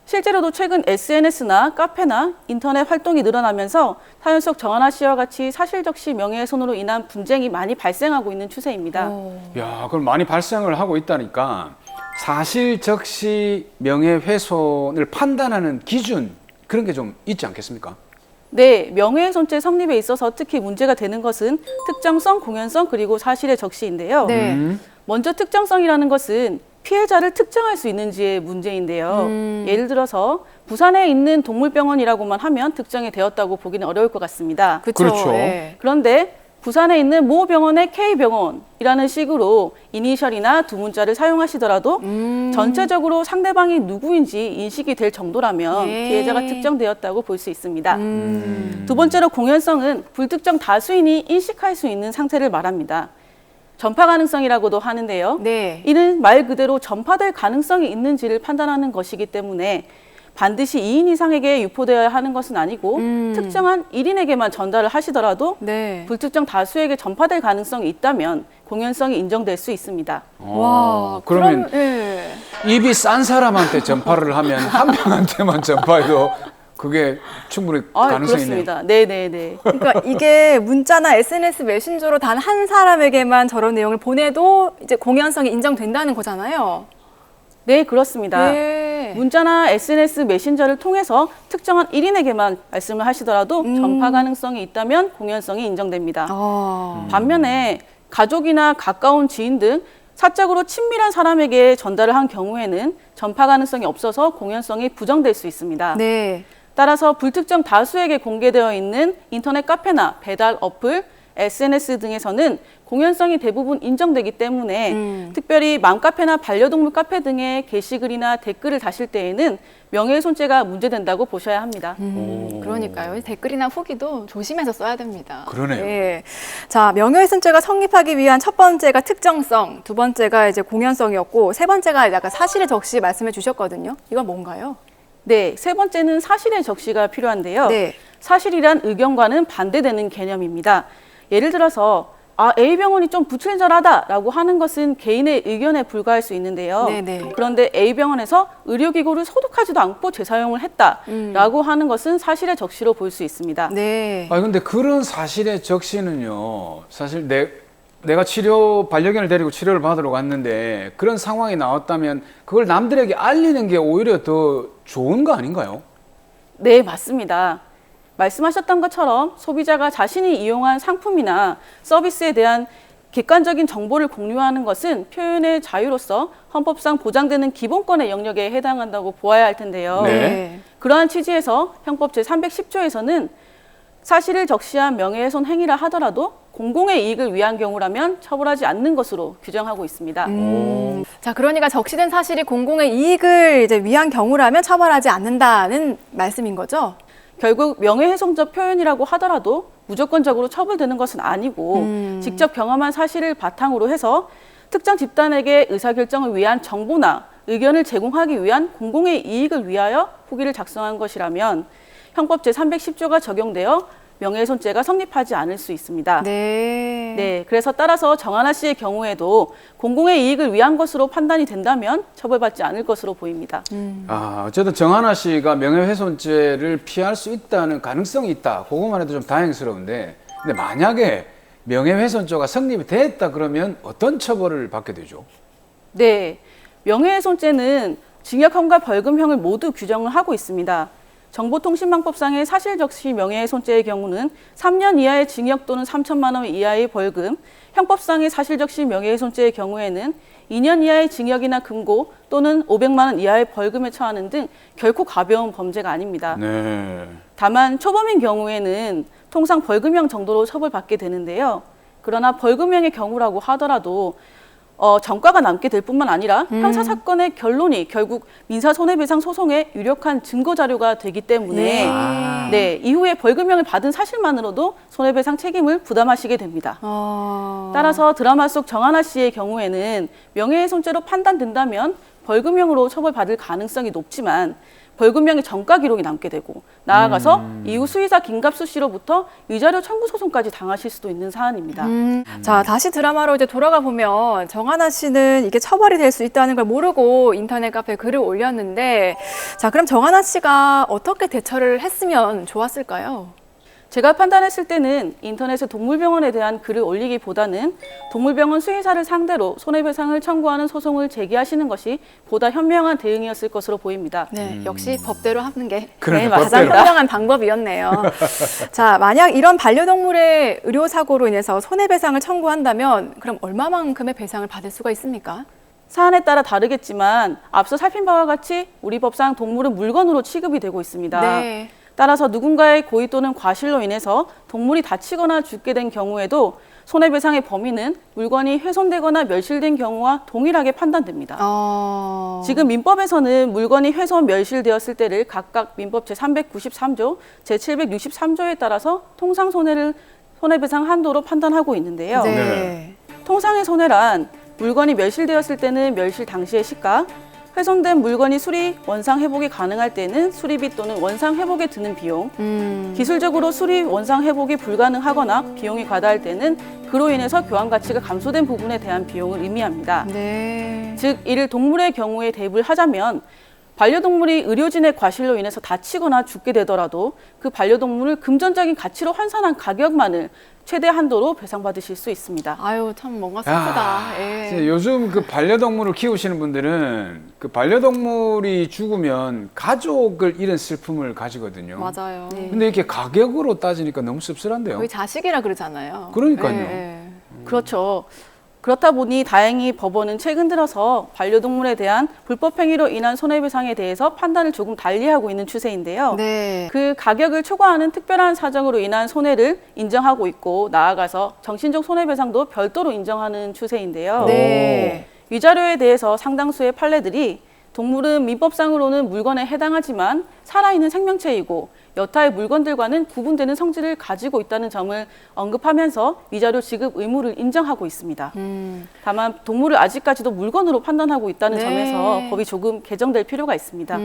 실제로도 최근 SNS나 카페나 인터넷 활동이 늘어나면서 사연 속 정하나 씨와 같이 사실적시 명예훼손으로 인한 분쟁이 많이 발생하고 있는 추세입니다. 야, 그럼 많이 발생을 하고 있다니까 사실적시 명예훼손을 판단하는 기준, 그런 게 좀 있지 않겠습니까? 네, 명예훼손죄 성립에 있어서 특히 문제가 되는 것은 특정성, 공연성, 그리고 사실의 적시인데요. 네. 먼저 특정성이라는 것은 피해자를 특정할 수 있는지의 문제인데요. 예를 들어서 부산에 있는 동물병원이라고만 하면 특정이 되었다고 보기는 어려울 것 같습니다. 그렇죠. 네. 그런데 부산에 있는 모 병원의 K병원이라는 식으로 이니셜이나 두 문자를 사용하시더라도 전체적으로 상대방이 누구인지 인식이 될 정도라면 네. 피해자가 특정되었다고 볼 수 있습니다. 두 번째로 공연성은 불특정 다수인이 인식할 수 있는 상태를 말합니다. 전파 가능성이라고도 하는데요. 네. 이는 말 그대로 전파될 가능성이 있는지를 판단하는 것이기 때문에 반드시 2인 이상에게 유포되어야 하는 것은 아니고 특정한 1인에게만 전달을 하시더라도 네. 불특정 다수에게 전파될 가능성이 있다면 공연성이 인정될 수 있습니다. 와, 그러면 예. 입이 싼 사람한테 전파를 하면 한 명한테만 전파해도 그게 충분히 가능성이 있네요. 그렇습니다. 네네네. 그러니까 이게 문자나 SNS 메신저로 단 한 사람에게만 저런 내용을 보내도 이제 공연성이 인정된다는 거잖아요. 네, 그렇습니다. 네. 문자나 SNS 메신저를 통해서 특정한 1인에게만 말씀을 하시더라도 전파 가능성이 있다면 공연성이 인정됩니다. 반면에 가족이나 가까운 지인 등 사적으로 친밀한 사람에게 전달을 한 경우에는 전파 가능성이 없어서 공연성이 부정될 수 있습니다. 네. 따라서 불특정 다수에게 공개되어 있는 인터넷 카페나 배달 어플, SNS 등에서는 공연성이 대부분 인정되기 때문에 특별히 맘카페나 반려동물 카페 등의 게시글이나 댓글을 다실 때에는 명예훼손죄가 문제된다고 보셔야 합니다. 그러니까요. 댓글이나 후기도 조심해서 써야 됩니다. 그러네요. 예. 자, 명예훼손죄가 성립하기 위한 첫 번째가 특정성, 두 번째가 이제 공연성이었고, 세 번째가 약간 사실의 적시 말씀해 주셨거든요. 이건 뭔가요? 네, 세 번째는 사실의 적시가 필요한데요. 네. 사실이란 의견과는 반대되는 개념입니다. 예를 들어서 A병원이 좀 부친절하다라고 하는 것은 개인의 의견에 불과할 수 있는데요. 네네. 그런데 A병원에서 의료기구를 소독하지도 않고 재사용을 했다라고 하는 것은 사실의 적시로 볼 수 있습니다. 네. 근데 그런 사실의 적시는요, 사실 내가 반려견을 데리고 치료를 받으러 갔는데 그런 상황이 나왔다면 그걸 남들에게 알리는 게 오히려 더 좋은 거 아닌가요? 네, 맞습니다. 말씀하셨던 것처럼 소비자가 자신이 이용한 상품이나 서비스에 대한 객관적인 정보를 공유하는 것은 표현의 자유로서 헌법상 보장되는 기본권의 영역에 해당한다고 보아야 할 텐데요. 네. 그러한 취지에서 형법 제310조에서는 사실을 적시한 명예훼손 행위라 하더라도 공공의 이익을 위한 경우라면 처벌하지 않는 것으로 규정하고 있습니다. 자, 그러니까 적시된 사실이 공공의 이익을 이제 위한 경우라면 처벌하지 않는다는 말씀인 거죠? 결국 명예훼손적 표현이라고 하더라도 무조건적으로 처벌되는 것은 아니고 직접 경험한 사실을 바탕으로 해서 특정 집단에게 의사결정을 위한 정보나 의견을 제공하기 위한 공공의 이익을 위하여 후기를 작성한 것이라면 형법 제310조가 적용되어 명예훼손죄가 성립하지 않을 수 있습니다. 네, 그래서 따라서 정하나 씨의 경우에도 공공의 이익을 위한 것으로 판단이 된다면 처벌받지 않을 것으로 보입니다. 어쨌든 정하나 씨가 명예훼손죄를 피할 수 있다는 가능성이 있다. 그것만 해도 좀 다행스러운데, 근데 만약에 명예훼손죄가 성립이 됐다 그러면 어떤 처벌을 받게 되죠? 네, 명예훼손죄는 징역형과 벌금형을 모두 규정을 하고 있습니다. 정보통신망법상의 사실적시 명예훼손죄의 경우는 3년 이하의 징역 또는 3천만 원 이하의 벌금, 형법상의 사실적시 명예훼손죄의 경우에는 2년 이하의 징역이나 금고 또는 500만 원 이하의 벌금에 처하는 등 결코 가벼운 범죄가 아닙니다. 네. 다만 초범인 경우에는 통상 벌금형 정도로 처벌받게 되는데요. 그러나 벌금형의 경우라고 하더라도 전과가 남게 될 뿐만 아니라 형사사건의 결론이 결국 민사손해배상 소송의 유력한 증거자료가 되기 때문에 네, 이후에 벌금형을 받은 사실만으로도 손해배상 책임을 부담하시게 됩니다. 따라서 드라마 속 정하나 씨의 경우에는 명예훼손죄로 판단된다면 벌금형으로 처벌받을 가능성이 높지만 벌금형의 전과 기록이 남게 되고 나아가서 이후 수의사 김갑수 씨로부터 위자료 청구 소송까지 당하실 수도 있는 사안입니다. 자, 다시 드라마로 이제 돌아가 보면 정하나 씨는 이게 처벌이 될 수 있다는 걸 모르고 인터넷 카페에 글을 올렸는데, 자, 그럼 정하나 씨가 어떻게 대처를 했으면 좋았을까요? 제가 판단했을 때는 인터넷에 동물병원에 대한 글을 올리기보다는 동물병원 수의사를 상대로 손해배상을 청구하는 소송을 제기하시는 것이 보다 현명한 대응이었을 것으로 보입니다. 네, 역시 법대로 하는 게 그러네, 가장 법대로. 현명한 방법이었네요. 자, 만약 이런 반려동물의 의료사고로 인해서 손해배상을 청구한다면 그럼 얼마만큼의 배상을 받을 수가 있습니까? 사안에 따라 다르겠지만 앞서 살핀 바와 같이 우리 법상 동물은 물건으로 취급이 되고 있습니다. 네. 따라서 누군가의 고의 또는 과실로 인해서 동물이 다치거나 죽게 된 경우에도 손해배상의 범위는 물건이 훼손되거나 멸실된 경우와 동일하게 판단됩니다. 지금 민법에서는 물건이 훼손, 멸실되었을 때를 각각 민법 제393조, 제763조에 따라서 통상 손해배상 한도로 판단하고 있는데요. 네. 통상의 손해란 물건이 멸실되었을 때는 멸실 당시의 시가, 훼손된 물건이 수리, 원상 회복이 가능할 때는 수리비 또는 원상 회복에 드는 비용, 기술적으로 수리, 원상 회복이 불가능하거나 비용이 과다할 때는 그로 인해서 교환 가치가 감소된 부분에 대한 비용을 의미합니다. 네. 즉, 이를 동물의 경우에 대입을 하자면 반려동물이 의료진의 과실로 인해서 다치거나 죽게 되더라도 그 반려동물을 금전적인 가치로 환산한 가격만을 최대 한도로 배상받으실 수 있습니다. 아유, 참 뭔가 슬프다. 예. 요즘 그 반려동물을 키우시는 분들은 그 반려동물이 죽으면 가족을 잃은 슬픔을 가지거든요. 맞아요. 근데 이렇게 가격으로 따지니까 너무 씁쓸한데요. 거의 자식이라 그러잖아요. 그러니까요. 예. 그렇죠. 그렇다 보니 다행히 법원은 최근 들어서 반려동물에 대한 불법 행위로 인한 손해배상에 대해서 판단을 조금 달리하고 있는 추세인데요. 네. 그 가격을 초과하는 특별한 사정으로 인한 손해를 인정하고 있고 나아가서 정신적 손해배상도 별도로 인정하는 추세인데요. 네. 위자료에 대해서 상당수의 판례들이 동물은 민법상으로는 물건에 해당하지만 살아있는 생명체이고 여타의 물건들과는 구분되는 성질을 가지고 있다는 점을 언급하면서 위자료 지급 의무를 인정하고 있습니다. 다만 동물을 아직까지도 물건으로 판단하고 있다는 네. 점에서 법이 조금 개정될 필요가 있습니다.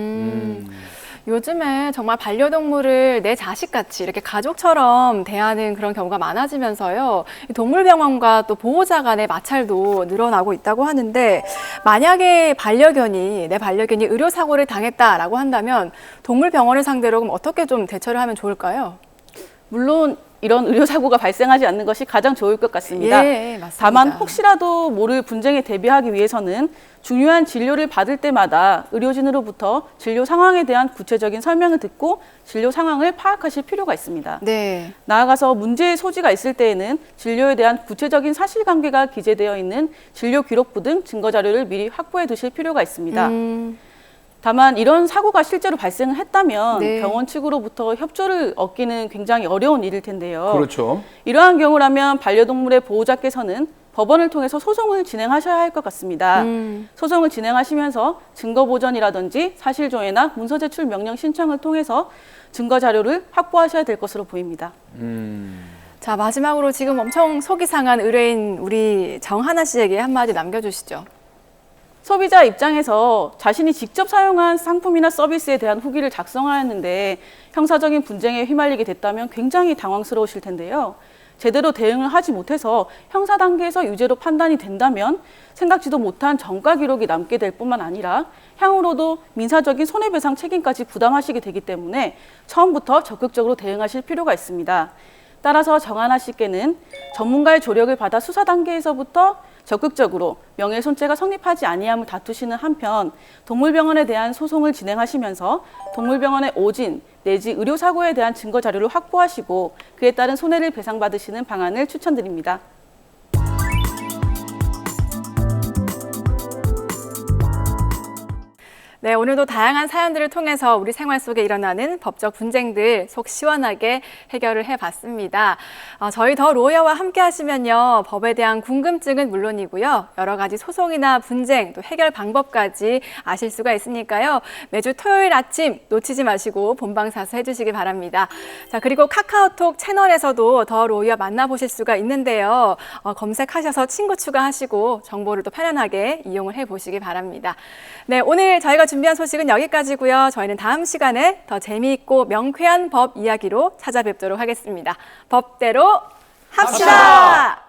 요즘에 정말 반려동물을 내 자식같이 이렇게 가족처럼 대하는 그런 경우가 많아지면서요. 이 동물병원과 또 보호자 간의 마찰도 늘어나고 있다고 하는데 만약에 내 반려견이 의료사고를 당했다라고 한다면 동물병원을 상대로 그럼 어떻게 좀 대처를 하면 좋을까요? 물론 이런 의료사고가 발생하지 않는 것이 가장 좋을 것 같습니다. 예, 맞습니다. 다만 혹시라도 모를 분쟁에 대비하기 위해서는 중요한 진료를 받을 때마다 의료진으로부터 진료 상황에 대한 구체적인 설명을 듣고 진료 상황을 파악하실 필요가 있습니다. 네. 나아가서 문제의 소지가 있을 때에는 진료에 대한 구체적인 사실관계가 기재되어 있는 진료 기록부 등 증거 자료를 미리 확보해 두실 필요가 있습니다. 다만 이런 사고가 실제로 발생을 했다면 네. 병원 측으로부터 협조를 얻기는 굉장히 어려운 일일 텐데요. 그렇죠. 이러한 경우라면 반려동물의 보호자께서는 법원을 통해서 소송을 진행하셔야 할 것 같습니다. 소송을 진행하시면서 증거 보전이라든지 사실조회나 문서 제출 명령 신청을 통해서 증거 자료를 확보하셔야 될 것으로 보입니다. 자, 마지막으로 지금 엄청 속이 상한 의뢰인 우리 정하나 씨에게 한마디 남겨주시죠. 소비자 입장에서 자신이 직접 사용한 상품이나 서비스에 대한 후기를 작성하였는데 형사적인 분쟁에 휘말리게 됐다면 굉장히 당황스러우실 텐데요. 제대로 대응을 하지 못해서 형사 단계에서 유죄로 판단이 된다면 생각지도 못한 전가 기록이 남게 될 뿐만 아니라 향후로도 민사적인 손해배상 책임까지 부담하시게 되기 때문에 처음부터 적극적으로 대응하실 필요가 있습니다. 따라서 정하나 씨께는 전문가의 조력을 받아 수사 단계에서부터 적극적으로 명예훼손죄가 성립하지 아니함을 다투시는 한편 동물병원에 대한 소송을 진행하시면서 동물병원의 오진 내지 의료사고에 대한 증거 자료를 확보하시고 그에 따른 손해를 배상받으시는 방안을 추천드립니다. 네, 오늘도 다양한 사연들을 통해서 우리 생활 속에 일어나는 법적 분쟁들 속 시원하게 해결을 해봤습니다. 저희 더 로이어와 함께 하시면요, 법에 대한 궁금증은 물론이고요, 여러 가지 소송이나 분쟁, 또 해결 방법까지 아실 수가 있으니까요, 매주 토요일 아침 놓치지 마시고 본방사수 해주시기 바랍니다. 자, 그리고 카카오톡 채널에서도 더 로이어 만나보실 수가 있는데요, 검색하셔서 친구 추가하시고 정보를 또 편안하게 이용을 해보시기 바랍니다. 네, 오늘 저희가 준비한 소식은 여기까지고요. 저희는 다음 시간에 더 재미있고 명쾌한 법 이야기로 찾아뵙도록 하겠습니다. 법대로 합시다!